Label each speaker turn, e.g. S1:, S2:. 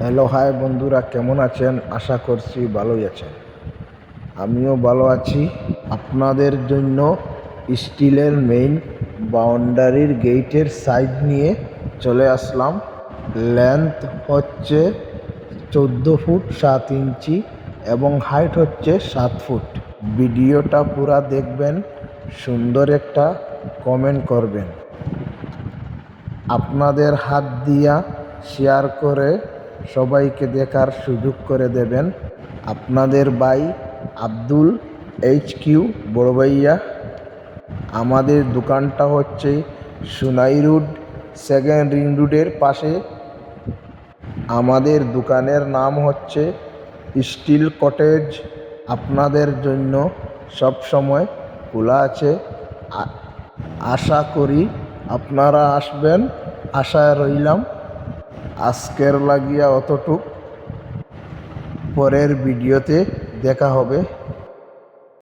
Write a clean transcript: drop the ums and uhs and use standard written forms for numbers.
S1: Hello hi বন্ধুরা, কেমন আছেন? আশা করছি ভালোই আছেন। আমিও ভালো আছি। আপনাদের জন্য স্টিলের মেইন বাউন্ডারির গেটের সাইড নিয়ে চলে আসলাম। লেন্থ হচ্ছে 14 ফুট 7 ইঞ্চি এবং হাইট হচ্ছে 7 ফুট। ভিডিওটা পুরা দেখবেন, সুন্দর একটা কমেন্ট করবেন, আপনাদের হাত দিয়া শেয়ার করে সবাইকে দেখার সুযোগ করে দেবেন। আপনাদের ভাই আব্দুল HQ বড় ভাইয়া। আমাদের দোকানটা হচ্ছে সুনাই রোড, সেকেন্ড রিং রোডের পাশে। আমাদের দোকানের নাম হচ্ছে স্টিল কটেজ। আপনাদের জন্য সব সময় খোলা আছে। আশা করি আপনারা আসবেন, আশায় রইলাম। আজকের লাগিয়া অতটুক, পরের ভিডিওতে দেখা হবে।